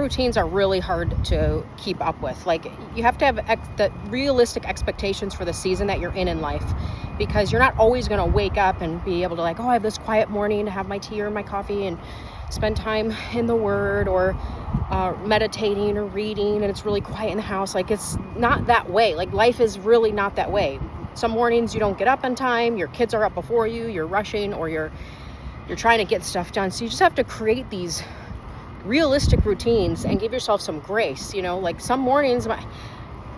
routines are really hard to keep up with. Like, you have to have the realistic expectations for the season that you're in life, because you're not always going to wake up and be able to like, oh, I have this quiet morning to have my tea or my coffee and spend time in the Word or meditating or reading, and it's really quiet in the house. Like, it's not that way. Like, life is really not that way. Some mornings you don't get up in time, your kids are up before you, you're rushing, or you're trying to get stuff done. So you just have to create these realistic routines and give yourself some grace. Like, some mornings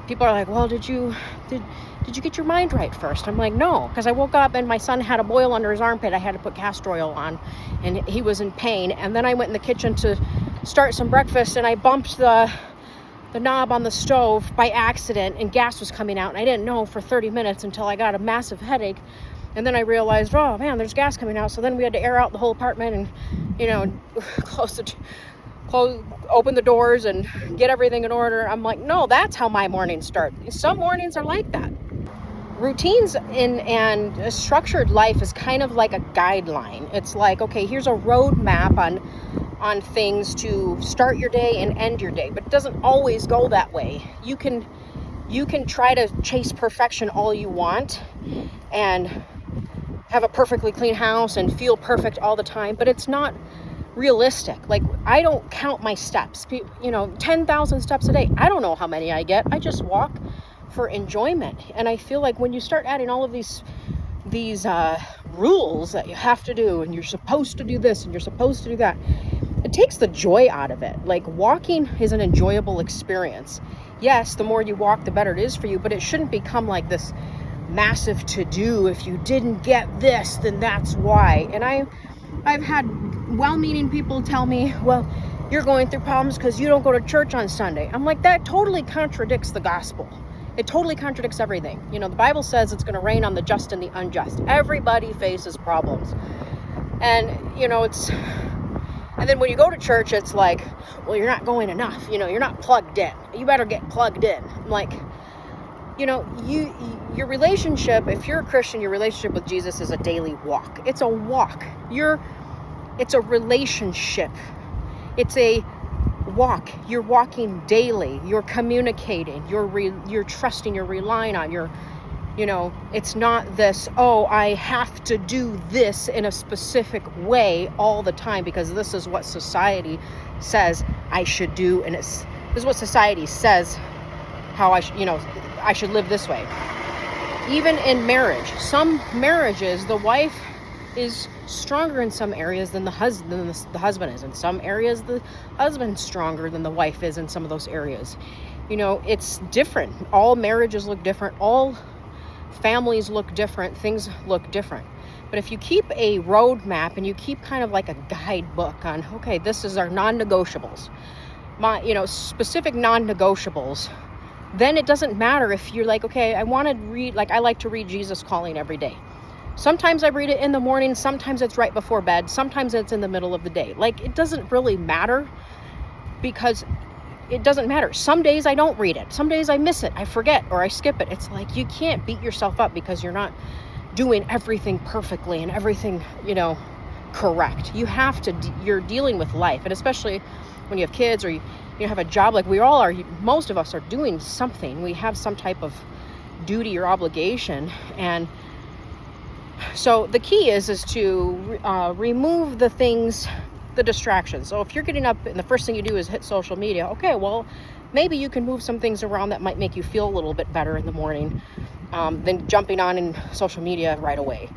people are like, well, did you get your mind right first? I'm like, no, because I woke up and my son had a boil under his armpit. I had to put castor oil on and he was in pain. And then I went in the kitchen to start some breakfast and I bumped the knob on the stove by accident and gas was coming out, and I didn't know for 30 minutes until I got a massive headache. And then I realized, oh man, there's gas coming out. So then we had to air out the whole apartment and open the doors and get everything in order. I'm like, no, that's how my mornings start. Some mornings are like that. Routines and a structured life is kind of like a guideline. It's like, okay, here's a roadmap on things to start your day and end your day, but it doesn't always go that way. You can try to chase perfection all you want and have a perfectly clean house and feel perfect all the time, but it's not realistic. Like, I don't count my steps, 10,000 steps a day. I don't know how many I get. I just walk for enjoyment. And I feel like when you start adding all of these rules that you have to do, and you're supposed to do this and you're supposed to do that, it takes the joy out of it. Like, walking is an enjoyable experience. Yes, the more you walk, the better it is for you, but it shouldn't become like this massive to-do. If you didn't get this, then that's why. And I've had well-meaning people tell me, well, you're going through problems because you don't go to church on Sunday. I'm like, that totally contradicts the gospel. It totally contradicts everything. The Bible says it's going to rain on the just and the unjust. Everybody faces problems. And, and then when you go to church, it's like, well, you're not going enough. You're not plugged in. You better get plugged in. I'm like, your relationship, if you're a Christian, your relationship with Jesus is a daily walk. It's a walk. It's a relationship. It's a walk. You're walking daily. You're communicating. You're trusting. You're relying on. It's not this, oh, I have to do this in a specific way all the time because this is what society says I should do, and this is what society says how I should live this way. Even in marriage, some marriages, the wife is stronger in some areas than the husband is. In some areas, the husband's stronger than the wife is in some of those areas. It's different. All marriages look different. All families look different. Things look different. But if you keep a roadmap and you keep kind of like a guidebook on, okay, this is our non-negotiables, specific non-negotiables, then it doesn't matter if you're like, okay, I want to read, like I like to read Jesus Calling every day. Sometimes I read it in the morning, sometimes it's right before bed, sometimes it's in the middle of the day. Like, it doesn't really matter, because it doesn't matter. Some days I don't read it. Some days I miss it, I forget, or I skip it. It's like, you can't beat yourself up because you're not doing everything perfectly and everything, correct. You have to, you're dealing with life, and especially when you have kids or you have a job, like we all are, most of us are doing something. We have some type of duty or obligation. And so the key is to remove the things, the distractions. So if you're getting up and the first thing you do is hit social media, okay, well, maybe you can move some things around that might make you feel a little bit better in the morning than jumping on in social media right away.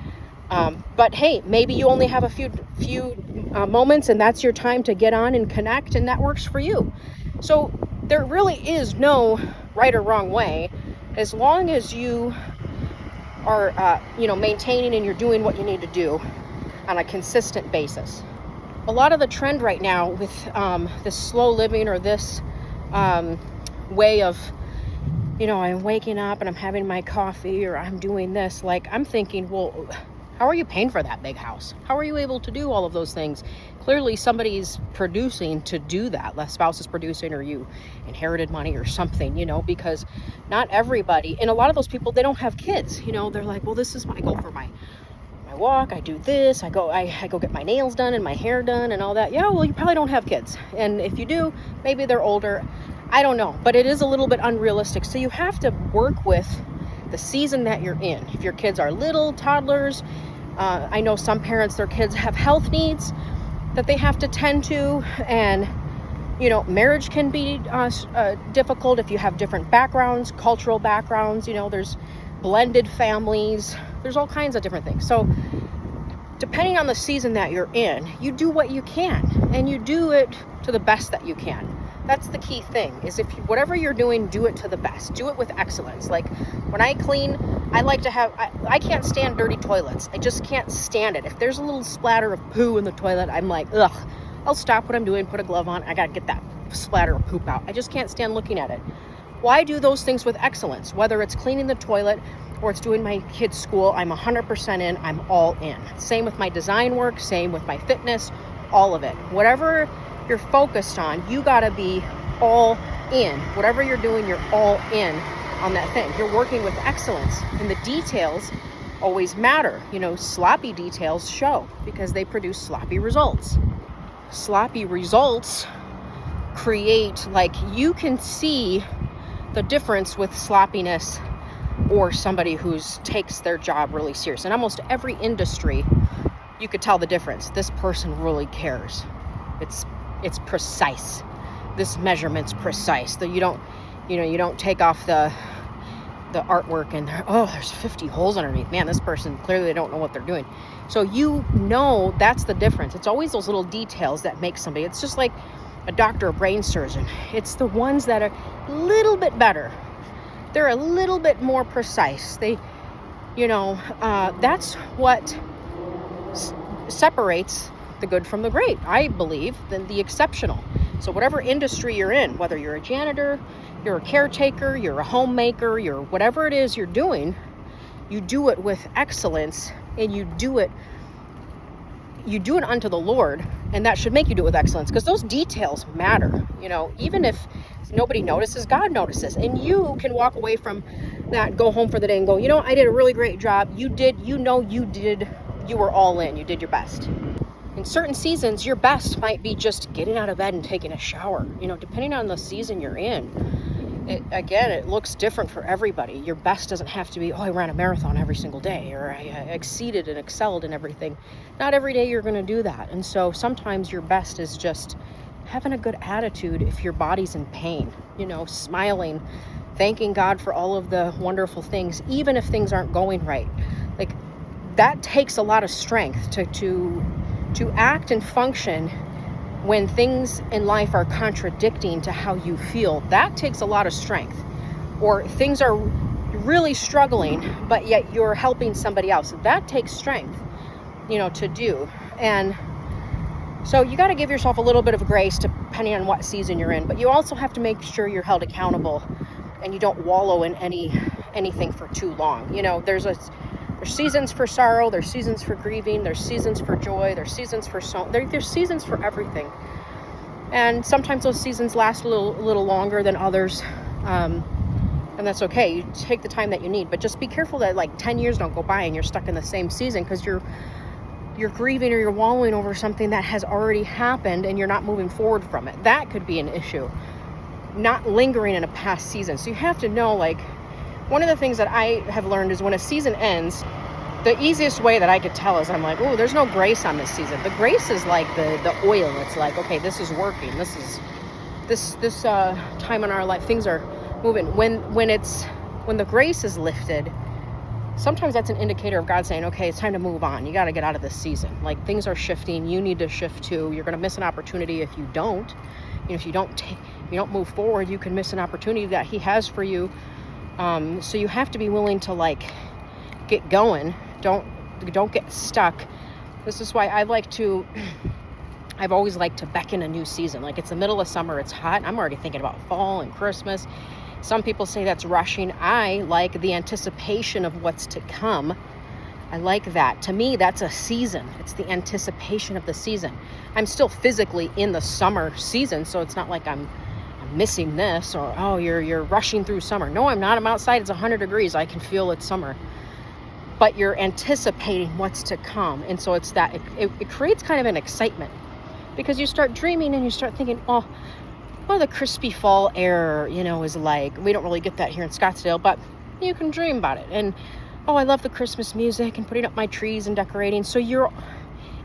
But hey, maybe you only have a few moments and that's your time to get on and connect, and that works for you. So there really is no right or wrong way, as long as you are, maintaining and you're doing what you need to do on a consistent basis. A lot of the trend right now with this slow living, or this way of, I'm waking up and I'm having my coffee, or I'm doing this, like, I'm thinking, well, how are you paying for that big house? How are you able to do all of those things? Clearly somebody's producing to do that. The spouse is producing, or you inherited money or something, because not everybody, and a lot of those people, they don't have kids. They're like, well, this is my goal for my walk, I do this, I go get my nails done and my hair done and all that. Yeah, well, you probably don't have kids. And if you do, maybe they're older. I don't know, but it is a little bit unrealistic. So you have to work with the season that you're in. If your kids are little toddlers, I know some parents, their kids have health needs that they have to tend to, and marriage can be difficult if you have different backgrounds, cultural backgrounds. There's blended families, there's all kinds of different things. So depending on the season that you're in, you do what you can, and you do it to the best that you can. That's the key thing, is whatever you're doing, do it to the best. Do it with excellence. Like when I clean, I like to have, I can't stand dirty toilets. I just can't stand it. If there's a little splatter of poo in the toilet, I'm like, ugh, I'll stop what I'm doing, put a glove on. I got to get that splatter of poop out. I just can't stand looking at it. Why do those things with excellence? Whether it's cleaning the toilet or it's doing my kids' school, I'm 100% in. I'm all in. Same with my design work, same with my fitness, all of it. Whatever you're focused on, you got to be all in. Whatever you're doing, you're all in on that thing. You're working with excellence, and the details always matter. Sloppy details show because they produce sloppy results. Sloppy results create, you can see the difference with sloppiness or somebody who takes their job really serious. In almost every industry, you could tell the difference. This person really cares. It's precise. This measurement's precise. That you don't take off the artwork and there's 50 holes underneath. Man, this person, clearly they don't know what they're doing. So that's the difference. It's always those little details that make somebody. It's just like a doctor, a brain surgeon. It's the ones that are a little bit better. They're a little bit more precise. That's what separates the good from the great, I believe, than the exceptional. So whatever industry you're in, whether you're a janitor, you're a caretaker, you're a homemaker, you're whatever it is you're doing, you do it with excellence, and you do it unto the Lord, and that should make you do it with excellence, because those details matter. Even if nobody notices, God notices, and you can walk away from that, go home for the day and go, I did a really great job. You were all in, you did your best. In certain seasons, your best might be just getting out of bed and taking a shower. Depending on the season you're in, it looks different for everybody. Your best doesn't have to be, I ran a marathon every single day, or I exceeded and excelled in everything. Not every day you're going to do that. And so sometimes your best is just having a good attitude if your body's in pain, smiling, thanking God for all of the wonderful things, even if things aren't going right. That takes a lot of strength to act and function when things in life are contradicting to how you feel. That takes a lot of strength. Or things are really struggling, but yet you're helping somebody else. That takes strength, to do. And so you got to give yourself a little bit of grace depending on what season you're in, but you also have to make sure you're held accountable and you don't wallow in anything for too long. There's seasons for sorrow, there's seasons for grieving, there's seasons for joy, there's seasons for there's seasons for everything. And sometimes those seasons last a little longer than others. And that's okay. You take the time that you need, but just be careful that 10 years don't go by and you're stuck in the same season because you're grieving or you're wallowing over something that has already happened and you're not moving forward from it. That could be an issue. Not lingering in a past season. So you have to know, one of the things that I have learned is when a season ends, the easiest way that I could tell is I'm like, there's no grace on this season. The grace is like the oil. It's like, okay, this is working. This is this time in our life, things are moving. When the grace is lifted, sometimes that's an indicator of God saying, okay, it's time to move on. You got to get out of this season. Things are shifting. You need to shift too. You're going to miss an opportunity if you don't. If you don't move forward, you can miss an opportunity that He has for you. So you have to be willing to get going. Don't get stuck. This is why I've always liked to beckon a new season. It's the middle of summer, it's hot. I'm already thinking about fall and Christmas. Some people say that's rushing. I like the anticipation of what's to come. I like that. To me, that's a season. It's the anticipation of the season. I'm still physically in the summer season, so it's not like I'm missing this or, you're rushing through summer. No, I'm not. I'm outside. It's 100 degrees. I can feel it's summer. but you're anticipating what's to come. And so it's that, it creates kind of an excitement, because you start dreaming and you start thinking, oh, what the crispy fall air, is like. We don't really get that here in Scottsdale, but you can dream about it. And, oh, I love the Christmas music and putting up my trees and decorating. So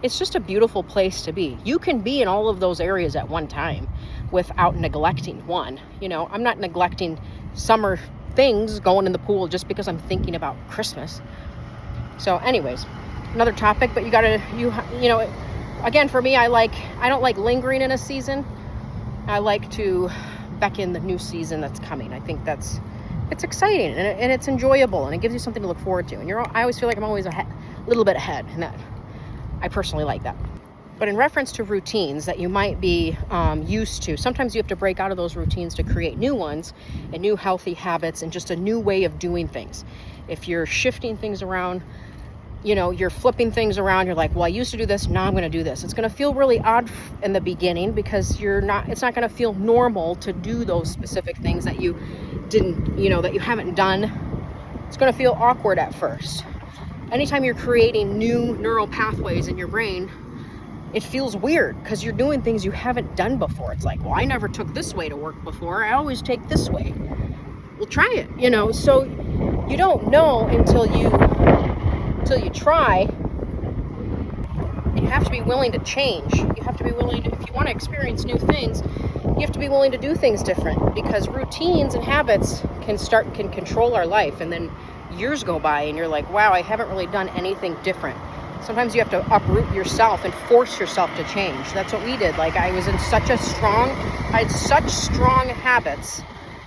it's just a beautiful place to be. You can be in all of those areas at one time without neglecting one. I'm not neglecting summer things, going in the pool just because I'm thinking about Christmas. So anyways, another topic, but again, for me, I don't like lingering in a season. I like to beckon the new season that's coming. I think it's exciting and it's enjoyable, and it gives you something to look forward to. And I always feel like I'm always a little bit ahead, and that I personally like that. But in reference to routines that you might be used to, sometimes you have to break out of those routines to create new ones and new healthy habits and just a new way of doing things. If you're shifting things around, you're flipping things around, you're like, well, I used to do this, now I'm going to do this. It's going to feel really odd in the beginning, because it's not going to feel normal to do those specific things that you didn't, that you haven't done. It's going to feel awkward at first. Anytime you're creating new neural pathways in your brain, it feels weird because you're doing things you haven't done before. It's like, well, I never took this way to work before. I always take this way. Well, try it, So you don't know until you try. You have to be willing to change. You have to be willing to, if you want to experience new things, you have to be willing to do things different, because routines and habits can control our life. And then years go by and you're like, wow, I haven't really done anything different. Sometimes you have to uproot yourself and force yourself to change. That's what we did. Like, I had such strong habits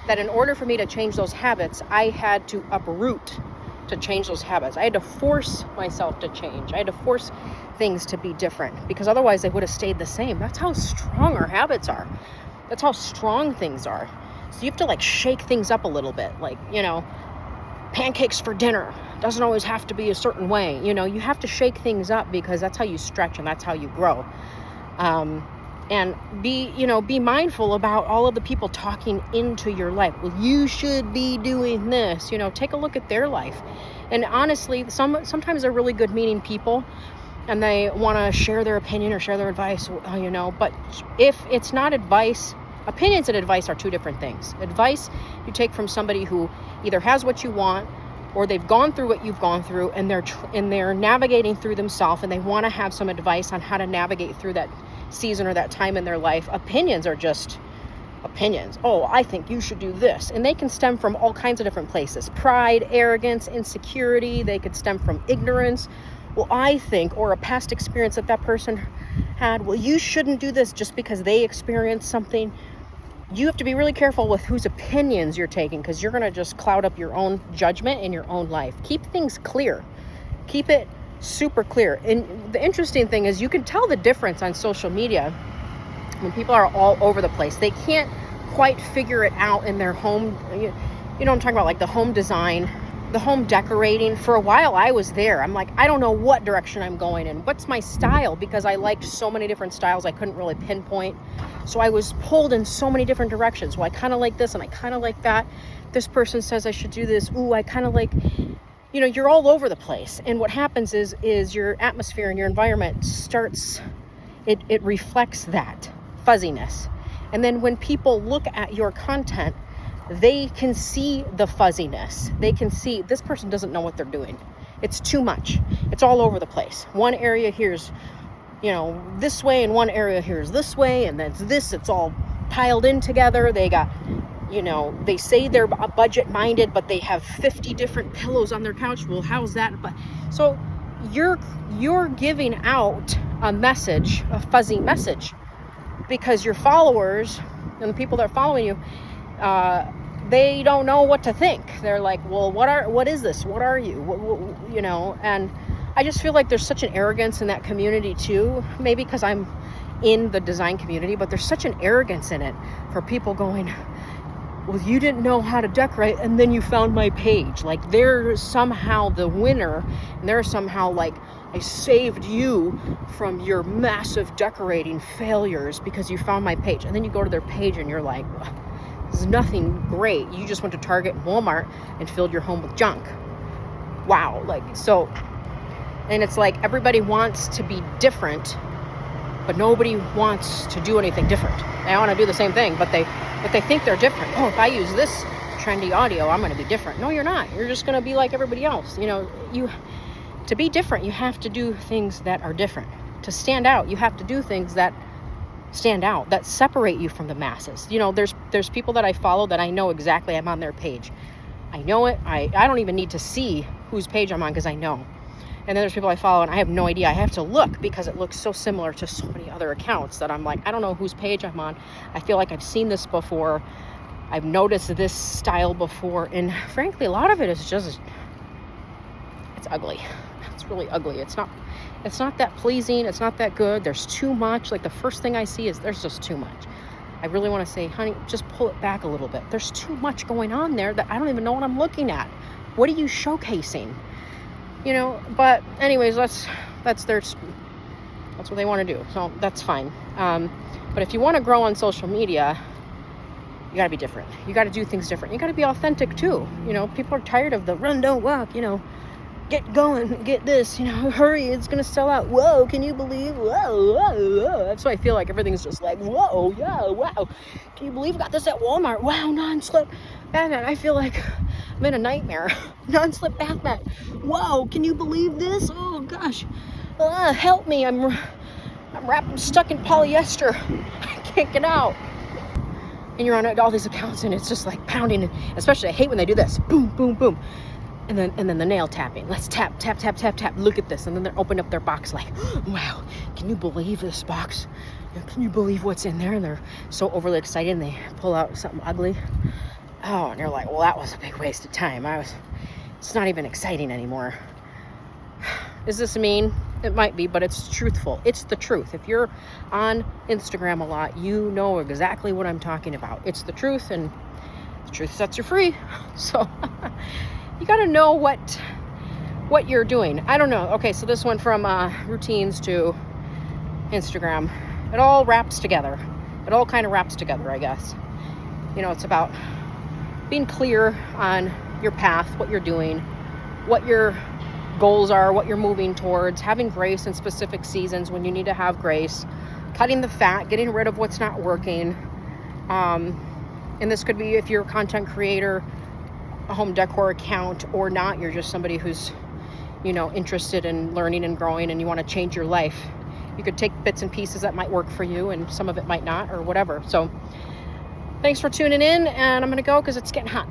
that in order for me to change those habits, I had to uproot to change those habits. I had to force myself to change. I had to force things to be different, because otherwise they would have stayed the same. That's how strong our habits are. That's how strong things are. So you have to shake things up a little bit. Pancakes for dinner doesn't always have to be a certain way. You have to shake things up, because that's how you stretch and that's how you grow. And be mindful about all of the people talking into your life. Well, you should be doing this. Take a look at their life. And honestly, sometimes they're really good meaning people, and they want to share their opinion or share their advice, but if it's not advice, opinions and advice are two different things. Advice you take from somebody who either has what you want, or they've gone through what you've gone through, and they're navigating through themselves, and they want to have some advice on how to navigate through that season or that time in their life. Opinions are just opinions. Oh, I think you should do this. And they can stem from all kinds of different places. Pride, arrogance, insecurity. They could stem from ignorance. Well, I think, or a past experience that person had. Well, you shouldn't do this just because they experienced something. You have to be really careful with whose opinions you're taking, because you're going to just cloud up your own judgment in your own life. Keep things clear. Keep it super clear. And the interesting thing is, you can tell the difference on social media when people are all over the place. They can't quite figure it out in their home. I'm talking about, the home design, the home decorating. For a while I was there. I'm like, I don't know what direction I'm going in. What's my style? Because I liked so many different styles, I couldn't really pinpoint. So I was pulled in so many different directions. Well, I kind of like this and I kind of like that. This person says I should do this. Ooh, I kind of like, you're all over the place. And what happens is your atmosphere and your environment starts, it reflects that fuzziness. And then when people look at your content, they can see the fuzziness. They can see this person doesn't know what they're doing. It's too much. It's all over the place. One area here's, this way, and one area here's this way, and that's this. It's all piled in together. They got, they say they're budget minded, but they have 50 different pillows on their couch. Well, how's that? But so you're giving out a message, a fuzzy message, because your followers and the people that are following you, they don't know what to think. They're like, well, what is this? What are you? And I just feel like there's such an arrogance in that community too. Maybe because I'm in the design community, but there's such an arrogance in it for people going, well, you didn't know how to decorate and then you found my page. Like, they're somehow the winner, and they're somehow like, I saved you from your massive decorating failures because you found my page. And then you go to their page and you're like, this is nothing great. You just went to Target and Walmart and filled your home with junk. wow. Like, so, and it's like everybody wants to be different, but nobody wants to do anything different. They want to do the same thing, but they think they're different. Oh, if I use this trendy audio, I'm going to be different. No, you're not. You're just going to be like everybody else. You know, to be different, you have to do things that are different. To stand out, you have to do things that stand out, that separate you from the masses. You know, there's people that I follow that I know exactly I'm on their page. I know it. I don't even need to see whose page I'm on because I know. And then there's people I follow and I have no idea. I have to look because it looks so similar to so many other accounts that I'm like, I don't know whose page I'm on. I feel like I've seen this before. I've noticed this style before. And frankly, a lot of it is just, it's ugly. It's really ugly. It's not that pleasing. It's not that good. There's too much. Like the first thing I see is there's just too much. I really want to say, honey, just pull it back a little bit. There's too much going on there that I don't even know what I'm looking at. What are you showcasing? You know, but anyways, that's what they want to do. So that's fine. But if you want to grow on social media, you got to be different. You got to do things different. You got to be authentic too. You know, people are tired of the run, don't walk, you know, get going, get this, you know, hurry, it's going to sell out. Whoa, can you believe? Whoa, whoa, whoa. That's why I feel like everything's just like, whoa, yeah, wow. Can you believe I got this at Walmart? Wow, non-slip bath mat. I feel like I'm in a nightmare. Non-slip bath mat. Whoa, can you believe this? Oh gosh, help me! I'm wrapped, stuck in polyester. I can't get out. And you're on all these accounts, and it's just like pounding. And especially, I hate when they do this. Boom, boom, boom. And then the nail tapping. Let's tap, tap, tap, tap, tap. Look at this. And then they open up their box like, wow, can you believe this box? Can you believe what's in there? And they're so overly excited, and they pull out something ugly. Oh, and you're like, well, that was a big waste of time. It's not even exciting anymore. Is this mean? It might be, but it's truthful. It's the truth. If you're on Instagram a lot, you know exactly what I'm talking about. It's the truth, and the truth sets you free. So you got to know what you're doing. I don't know. Okay, so this went from routines to Instagram. It all wraps together. It all kind of wraps together, I guess. You know, it's about being clear on your path, what you're doing, what your goals are, what you're moving towards, having grace in specific seasons when you need to have grace, cutting the fat, getting rid of what's not working. And this could be if you're a content creator, a home decor account, or not. You're just somebody who's, you know, interested in learning and growing, and you want to change your life. You could take bits and pieces that might work for you, and some of it might not, or whatever. So thanks for tuning in, and I'm going to go because it's getting hot.